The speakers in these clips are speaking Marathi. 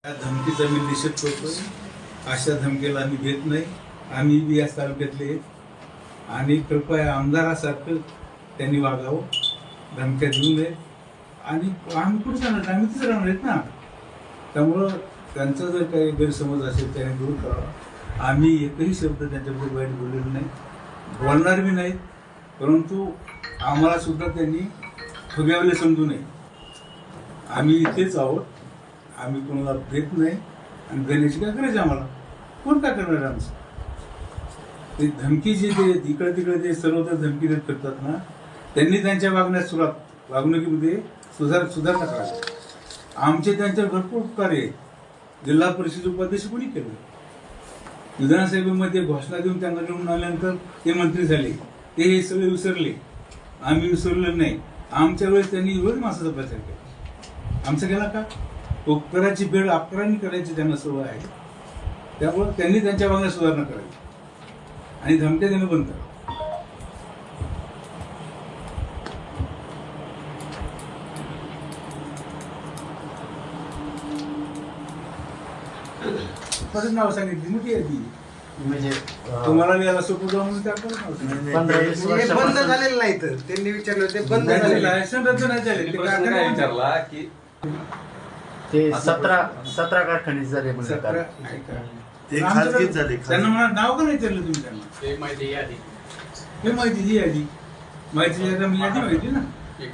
त्या धमकीचा मी निषेध करतोय. अशा धमकीला आम्ही घेत नाही. आम्ही बी या तालुक्यातले आणि कृपया आमदारासारखं त्यांनी वागावं, धमक्या देऊ नये. आणि आम्ही कुठे जाणार, आम्ही तिथे राहणार आहेत ना. त्यामुळं त्यांचा जर काही गैरसमज असेल त्याने दूर करावा. आम्ही एकही शब्द त्यांच्याबद्दल वाईट बोललेलो नाही, बोलणार बी नाहीत. परंतु आम्हाला सुद्धा त्यांनी फुग्यावले समजू नये. आम्ही इथेच आहोत, आम्ही कोणाला भेट नाही आणि देण्याची काय करायची आम्हाला, कोण काय करणार आमचं. ते धमकी जे इकडे तिकडे ते सर्वत्र धमकी देत करतात ना, त्यांनी त्यांच्या वागणुकीमध्ये सुधारणा करावी. आमचे त्यांच्यावर भरपूर उपकार आहे. जिल्हा परिषद उपाध्यक्ष कोणी केलं, विधानसभेमध्ये घोषणा देऊन त्यांना निवडून आल्यानंतर ते मंत्री झाले. ते हे सगळे विसरले, आम्ही विसरलो नाही. आमच्या वेळेस त्यांनी रोज माणसाचा प्रचार केला. आमचा केला का? उपकाराची भेट अपकारांनी करायची त्यांना सवय आहे. त्यामुळे त्यांनी त्यांच्या वागण्यात सुधारणा करावी आणि धमक्या देणं बंद करावं. परत नाव सांगितली मोठी आहे ती, म्हणजे तुम्हाला याला सोपं जाऊन म्हणून त्याकडे नाव सांगितलं. हे बंद झालेलं नाही. तर त्यांनी विचारलं ते बंद झालेलं आहे. लायसन रद्द नाही झाले. ते काय विचारला की ते 17 कारखाने झाले म्हणजे सतरा- काय. ऐका. ते खाजगीच झाले, त्यांना म्हणा नाव का नाही विचारलं तुम्ही त्यांना? ते माहिती यादी हे माहितीची यादी, माहितीची यादी मी यादी माहिती ना. एक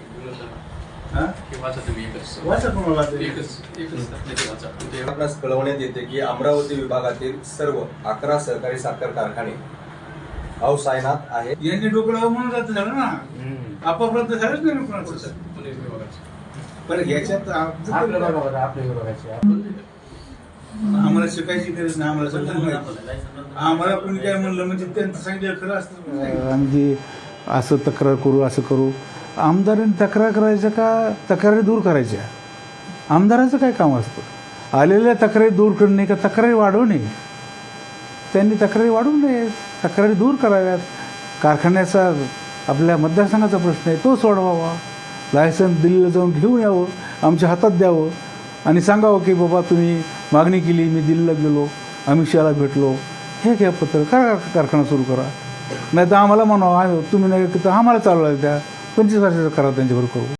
हा वाचा तुम्ही एकच वाचा कोणाला तरी. एकच त्याची वाचा. ते आपणास कळवण्यात येते की अमरावती विभागातील सर्व 11 सहकारी साखर कारखाने अवसायनात आहेत. यांनी डोकं म्हणून रद्द झालं ना. आपाप रद्द झालंच नाही कोणाचं. पुणे विभागाचे. पण याच्यात आपल्या बरोबर आपल्या विभागाचे आम्हाला शिकायची गरज नाही. आम्हाला सगळं माहिती. आम्हाला कोणी काय म्हणलं म्हणजे त्यांचं सांगितलं खरं असतं. आम्ही असं तक्रार करू, असं करू. आमदारांनी तक्रार करायचं का तक्रारी दूर करायच्या? आमदारांचं काय काम असतं? आलेल्या तक्रारी दूर करणे का तक्रारी वाढवणे? त्यांनी तक्रारी वाढवू नये, तक्रारी दूर कराव्यात. कारखान्याचा आपल्या मतदारसंघाचा प्रश्न आहे, तो सोडवावा. लायसन दिल्लीला जाऊन घेऊन यावं, आमच्या हातात द्यावं आणि सांगावं की बाबा तुम्ही मागणी केली, मी दिल्लीला गेलो, अमित शहाला भेटलो, हे घ्या पत्र, करा कारखाना सुरू करा. नाही तर आम्हाला म्हणावं तुम्ही नाही तर आम्हाला चालवायला द्या. 25 वर्षाचा करा त्यांच्याबरोबर करू.